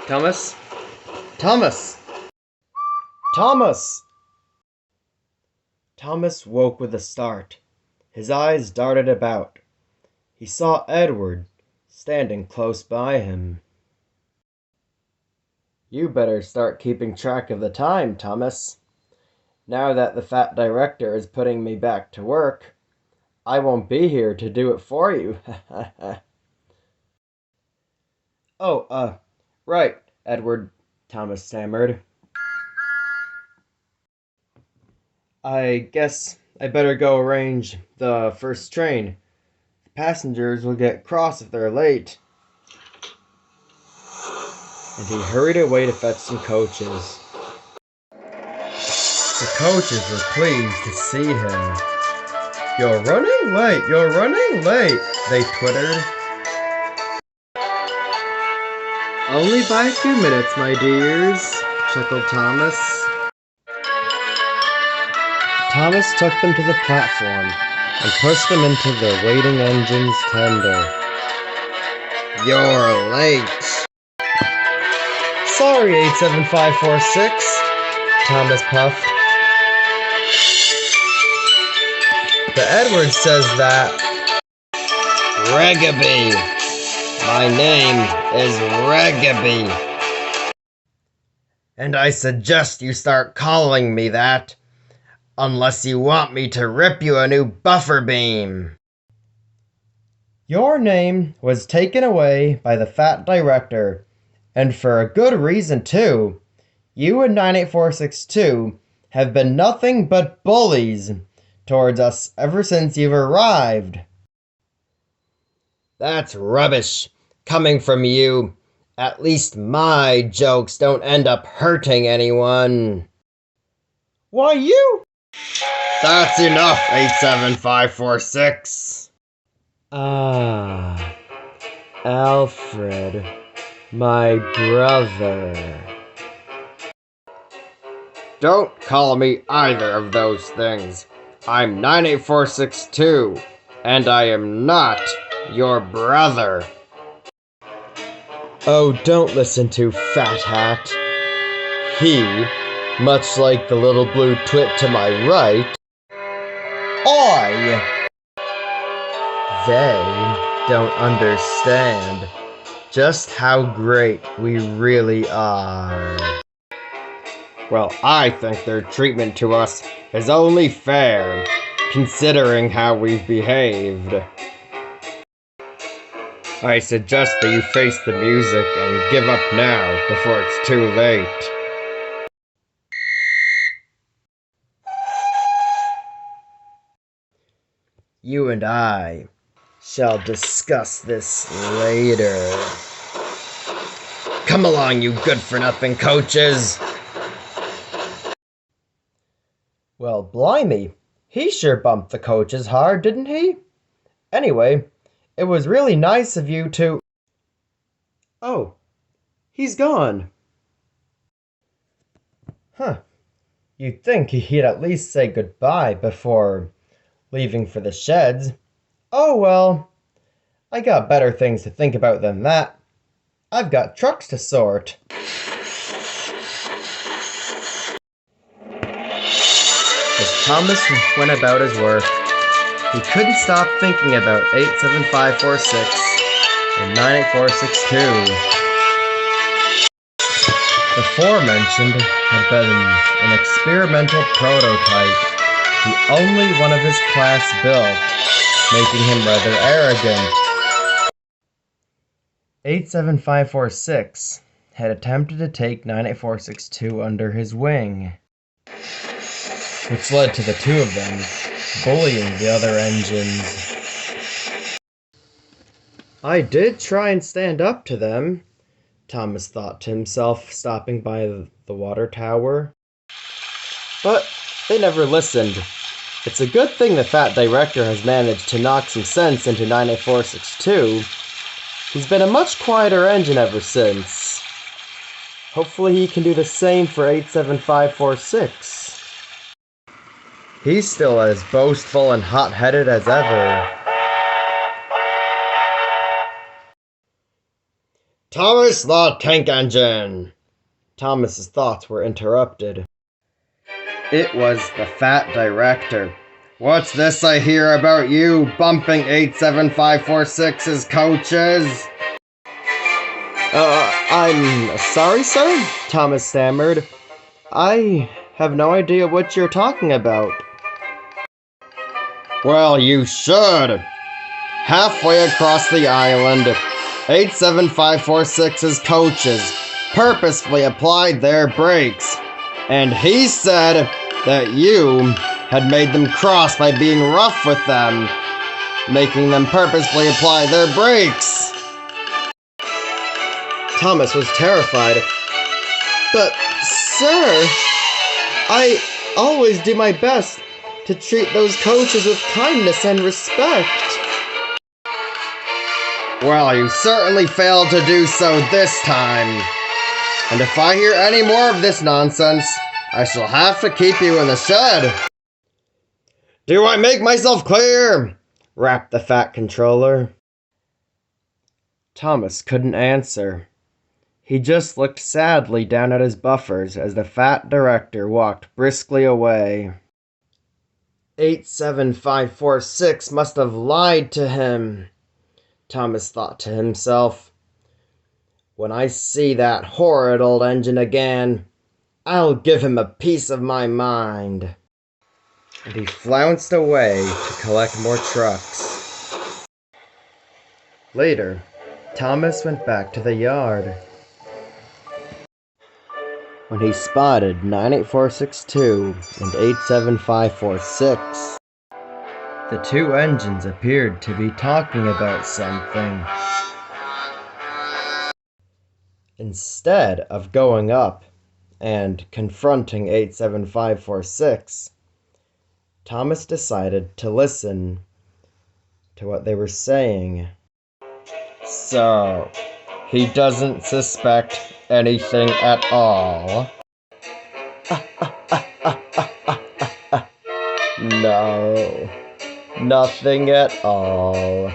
Thomas? Thomas! Thomas! Thomas woke with a start. His eyes darted about. He saw Edward standing close by him. You better start keeping track of the time, Thomas. Now that the fat director is putting me back to work, I won't be here to do it for you. Oh, right, Edward, Thomas stammered. I guess I better go arrange the first train. The passengers will get cross if they're late. And he hurried away to fetch some coaches. The coaches were pleased to see him. "You're running late, they twittered. "Only by a few minutes, my dears," chuckled Thomas. Thomas took them to the platform and pushed them into the waiting engine's tender. "You're late." "Sorry, 87546, Thomas puffed. "The Edward says that..." "Regaby. My name is Regaby. And I suggest you start calling me that, unless you want me to rip you a new buffer beam." "Your name was taken away by the fat director, and for a good reason too. You and 98462 have been nothing but bullies towards us ever since you've arrived." "That's rubbish, coming from you. At least my jokes don't end up hurting anyone." "Why, you..." "That's enough, 87546. "Ah, Alfred, my brother." "Don't call me either of those things. I'm 98462, and I am not your brother." "Oh, don't listen to Fat Hat. He, much like the little blue twit to my right..." "They don't understand just how great we really are." "Well, I think their treatment to us is only fair, considering how we've behaved. I suggest that you face the music and give up now before it's too late." "You and I shall discuss this later. Come along, you good-for-nothing coaches." "Well, blimey, he sure bumped the coaches hard, didn't he? Anyway, it was really nice of you to..." "Oh, he's gone." "Huh, you'd think he'd at least say goodbye before leaving for the sheds. Oh well, I got better things to think about than that. I've got trucks to sort." As Thomas went about his work, he couldn't stop thinking about 87546 and 98462. The forementioned had been an experimental prototype, the only one of his class built, making him rather arrogant. 87546 had attempted to take 98462 under his wing, which led to the two of them bullying the other engines. "I did try and stand up to them," Thomas thought to himself, stopping by the water tower. "But they never listened. It's a good thing the fat director has managed to knock some sense into 98462. He's been a much quieter engine ever since. Hopefully he can do the same for 87546. He's still as boastful and hot-headed as ever." Thomas the Tank Engine! Thomas's thoughts were interrupted. It was the fat director. What's this I hear about you bumping 87546's coaches? I'm sorry, sir? Thomas stammered. I have no idea what you're talking about. Well, you should. Halfway across the island, 87546's coaches purposefully applied their brakes, and he said that you had made them cross by being rough with them, making them purposefully apply their brakes. Thomas was terrified. But, sir, I always do my best to treat those coaches with kindness and respect. Well, you certainly failed to do so this time. And if I hear any more of this nonsense, I shall have to keep you in the shed. Do I make myself clear? Rapped the fat controller. Thomas couldn't answer. He just looked sadly down at his buffers as the fat director walked briskly away. 87546 must have lied to him, Thomas thought to himself. When I see that horrid old engine again, I'll give him a piece of my mind. And he flounced away to collect more trucks. Later, Thomas went back to the yard. When he spotted 98462 and 87546, the two engines appeared to be talking about something. Instead of going up and confronting 87546, Thomas decided to listen to what they were saying. So, he doesn't suspect anything at all? No, nothing at all.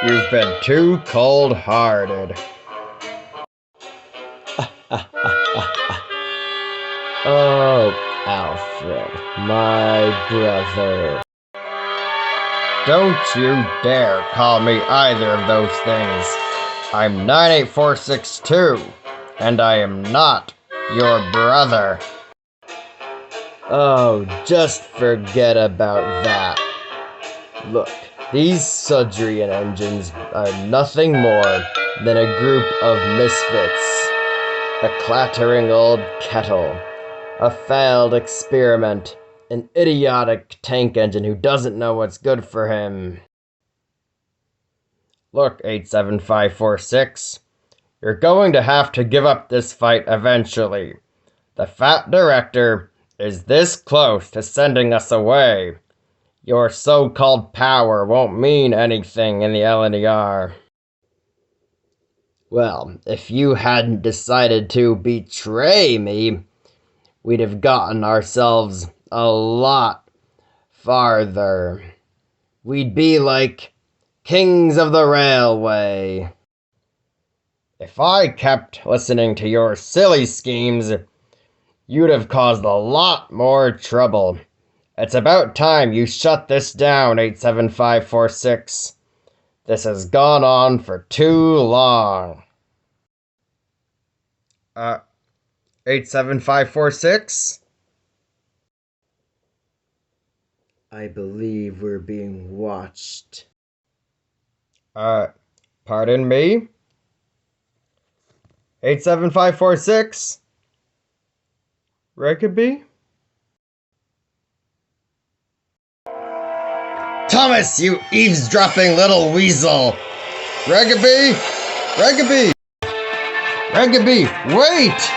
You've been too cold-hearted. Oh, Alfred, my brother. Don't you dare call me either of those things. I'm 98462, and I am not your brother. Oh, just forget about that. Look, these Sudrian engines are nothing more than a group of misfits. A clattering old kettle, a failed experiment, an idiotic tank engine who doesn't know what's good for him. Look, 87546, you're going to have to give up this fight eventually. The fat director is this close to sending us away. Your so-called power won't mean anything in the LNER. Well, if you hadn't decided to betray me, we'd have gotten ourselves a lot farther. We'd be like kings of the railway. If I kept listening to your silly schemes, you'd have caused a lot more trouble. It's about time you shut this down, 87546. This has gone on for too long. 87546? I believe we're being watched. Pardon me? 87546? Regaby? Thomas, you eavesdropping little weasel! Regaby! Regaby! Regaby, wait!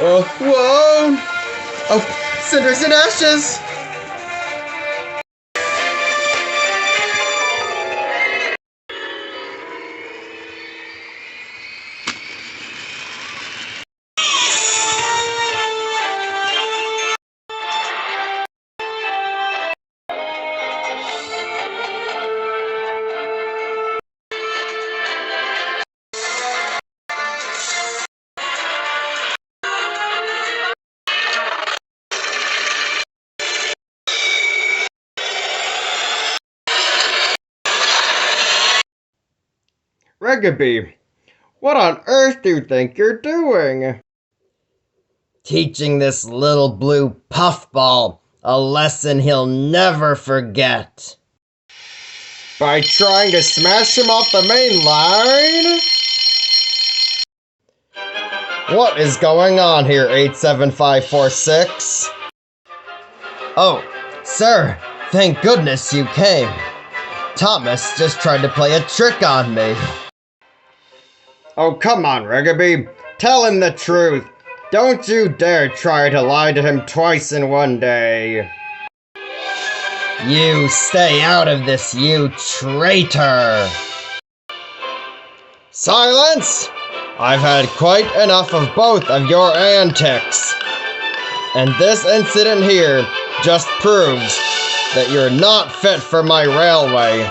Oh, whoa! Oh, cinders and ashes! Regaby, what on earth do you think you're doing? Teaching this little blue puffball a lesson he'll never forget. By trying to smash him off the main line? What is going on here, 87546? Oh, sir, thank goodness you came. Thomas just tried to play a trick on me. Oh, come on, Regaby. Tell him the truth. Don't you dare try to lie to him twice in one day. You stay out of this, you traitor! Silence! I've had quite enough of both of your antics. And this incident here just proves that you're not fit for my railway.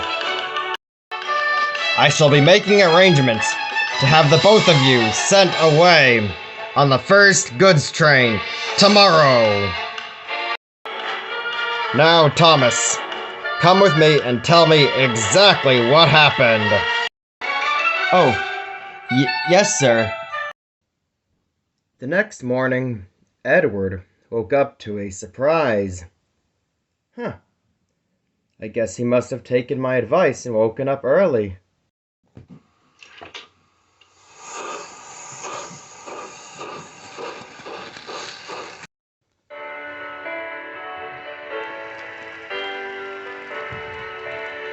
I shall be making arrangements to have the both of you sent away on the first goods train tomorrow. Now, Thomas, come with me and tell me exactly what happened. Oh, yes, sir. The next morning, Edward woke up to a surprise. I guess he must have taken my advice and woken up early.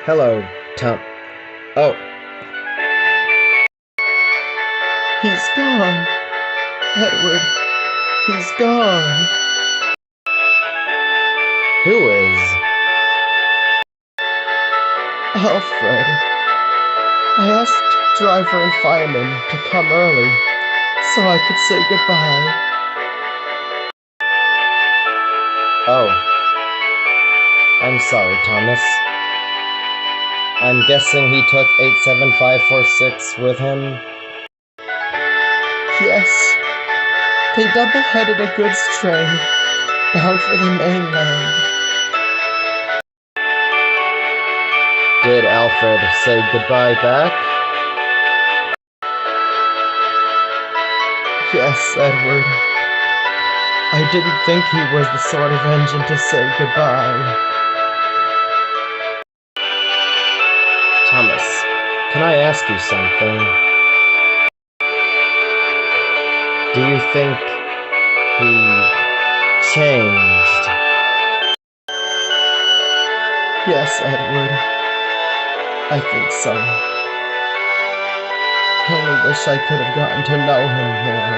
Hello, Tom. Oh. He's gone. Edward. He's gone. Who is? Alfred. I asked driver and fireman to come early so I could say goodbye. Oh. I'm sorry, Thomas. I'm guessing he took 87546 with him? Yes. They double-headed a goods train bound for the mainland. Did Alfred say goodbye back? Yes, Edward. I didn't think he was the sort of engine to say goodbye. Thomas, can I ask you something? Do you think he changed? Yes, Edward. I think so. I only wish I could have gotten to know him more.